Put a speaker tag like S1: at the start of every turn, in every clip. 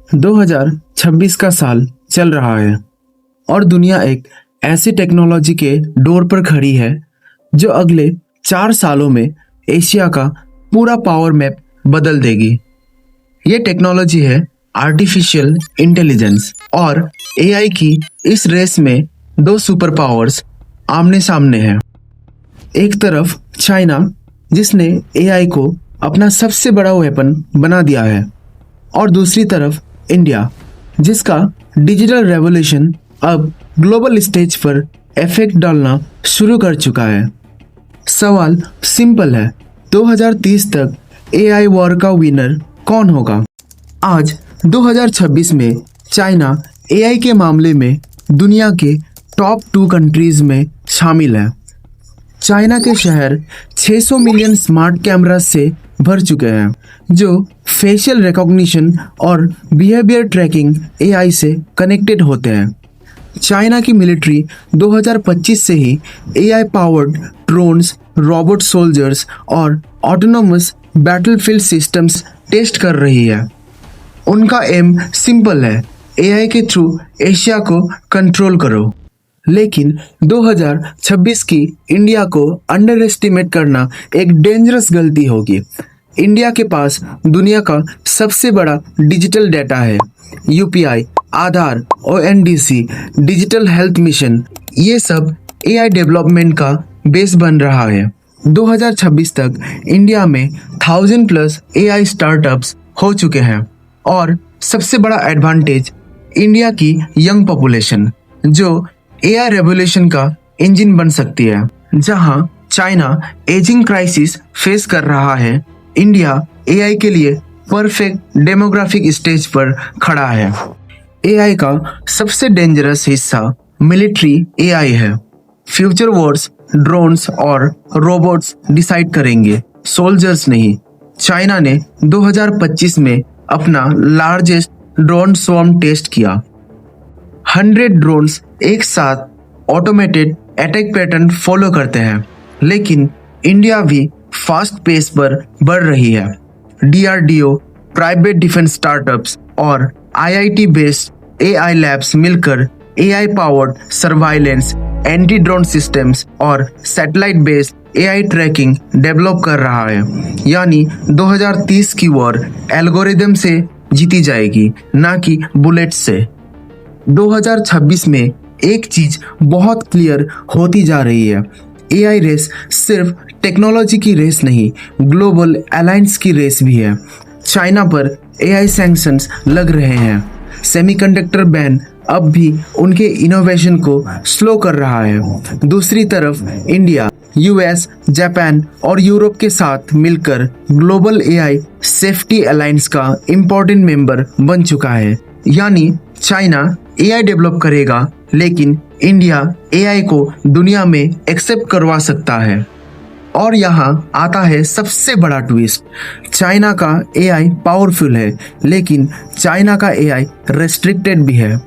S1: 2026 का साल चल रहा है और दुनिया एक ऐसी टेक्नोलॉजी के डोर पर खड़ी है जो अगले 4 सालों में एशिया का पूरा पावर मैप बदल देगी। ये टेक्नोलॉजी है आर्टिफिशियल इंटेलिजेंस और एआई की इस रेस में दो सुपर पावर्स आमने सामने हैं। एक तरफ चाइना जिसने एआई को अपना सबसे बड़ा वेपन बना दिया है और दूसरी तरफ इंडिया जिसका डिजिटल रेवोल्यूशन अब ग्लोबल स्टेज पर इफेक्ट डालना शुरू कर चुका है। सवाल सिंपल है, 2030 तक एआई वॉर का विनर कौन होगा? आज 2026 में चाइना एआई के मामले में दुनिया के टॉप 2 कंट्रीज में शामिल है। चाइना के शहर 600 मिलियन स्मार्ट कैमरा से भर चुके हैं जो फेशियल रिकॉग्निशन और बिहेवियर ट्रैकिंग एआई से कनेक्टेड होते हैं। चाइना की मिलिट्री 2025 से ही AI powered drones, robot soldiers और ऑटोनोमस बैटलफील्ड सिस्टम्स टेस्ट कर रही है। उनका एम सिंपल है, एआई के थ्रू एशिया को कंट्रोल करो। लेकिन 2026 की इंडिया को अंडर एस्टिमेट करना एक डेंजरस गलती होगी। इंडिया के पास दुनिया का सबसे बड़ा डिजिटल डेटा है। यूपीआई, आधार, ओएनडीसी, डिजिटल हेल्थ मिशन, ये सब एआई डेवलपमेंट का बेस बन रहा है। 2026 तक इंडिया में 1000+ एआई स्टार्टअप्स हो चुके हैं और सबसे बड़ा एडवांटेज इंडिया की यंग पॉपुलेशन जो एआई रेवोल्यूशन का इंजन बन सकती है। जहां चाइना एजिंग क्राइसिस फेस कर रहा है, इंडिया एआई के लिए परफेक्ट डेमोग्राफिक स्टेज पर खड़ा है। एआई का सबसे डेंजरस हिस्सा मिलिट्री एआई है। फ्यूचर वॉर्स ड्रोन्स और रोबोट्स डिसाइड करेंगे, सोल्जर्स नहीं। चाइना ने 2025 में अपना लार्जेस्ट ड्रोन स्वॉर्म टेस्ट किया। 100 ड्रोन्स एक साथ ऑटोमेटेड अटैक पैटर्न फॉलो करते हैं, लेकिन इंडिया भी फास्ट पेस पर बढ़ रही है। डीआरडीओ, प्राइवेट डिफेंस स्टार्टअप्स और आईआईटी बेस्ड एआई लैब्स मिलकर AI powered surveillance, anti drone systems और satellite based AI tracking develop कर रहा है। यानी 2030 की वॉर एल्गोरिदम से जीती जाएगी, ना कि बुलेट से। 2026 में एक चीज बहुत क्लियर होती जा रही है, एआई रेस सिर्फ टेक्नोलॉजी की रेस नहीं, ग्लोबल अलायंस की रेस भी है। चाइना पर एआई सैंक्शंस लग रहे हैं। सेमीकंडक्टर बैन अब भी उनके इनोवेशन को स्लो कर रहा है। दूसरी तरफ इंडिया, यूएस, जापान और यूरोप के साथ मिलकर ग्लोबल एआई सेफ्टी अलायंस का इम्पोर्टेंट मेंबर बन चुका है। यानी चाइना एआई डेवलप करेगा, लेकिन इंडिया एआई को दुनिया में एक्सेप्ट करवा सकता है। और यहाँ आता है सबसे बड़ा ट्विस्ट, चाइना का एआई पावरफुल है, लेकिन चाइना का एआई रेस्ट्रिक्टेड भी है।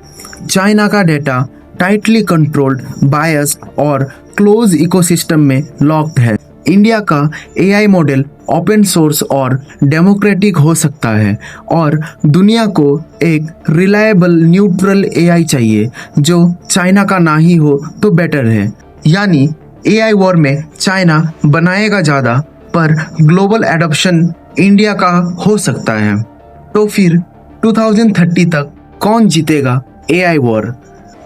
S1: चाइना का डेटा टाइटली कंट्रोल्ड, बायस्ड और क्लोज इकोसिस्टम में लॉक्ड है। इंडिया का एआई मॉडल ओपन सोर्स और डेमोक्रेटिक हो सकता है और दुनिया को एक रिलायबल न्यूट्रल एआई चाहिए जो चाइना का ना ही हो तो बेटर है। यानी एआई वॉर में चाइना बनाएगा ज़्यादा, पर ग्लोबल एडॉप्शन इंडिया का हो सकता है। तो फिर 2030 तक कौन जीतेगा एआई वॉर?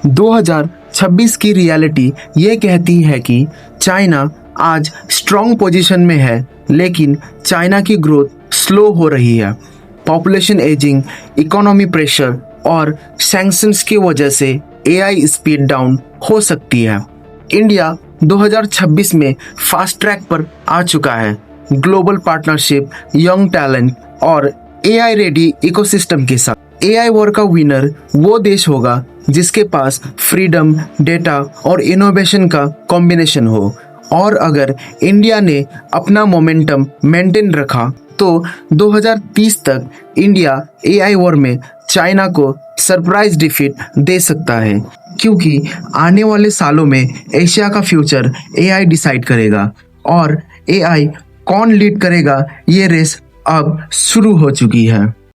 S1: 2026 की रियलिटी ये कहती है कि चाइना आज स्ट्रॉन्ग पोजीशन में है, लेकिन चाइना की ग्रोथ स्लो हो रही है। पॉपुलेशन एजिंग, इकोनॉमी प्रेशर और सैंक्शंस की वजह से एआई स्पीड डाउन हो सकती है। इंडिया 2026 में फास्ट ट्रैक पर आ चुका है। ग्लोबल पार्टनरशिप, यंग टैलेंट और एआई रेडी इकोसिस्टम के साथ एआई वॉर का विनर वो देश होगा जिसके पास फ्रीडम, डेटा और इनोवेशन का कॉम्बिनेशन हो। और अगर इंडिया ने अपना मोमेंटम मेंटेन रखा तो 2030 तक इंडिया एआई वॉर में चाइना को सरप्राइज डिफीट दे सकता है, क्योंकि आने वाले सालों में एशिया का फ्यूचर एआई डिसाइड करेगा और एआई कौन लीड करेगा, ये रेस अब शुरू हो चुकी है।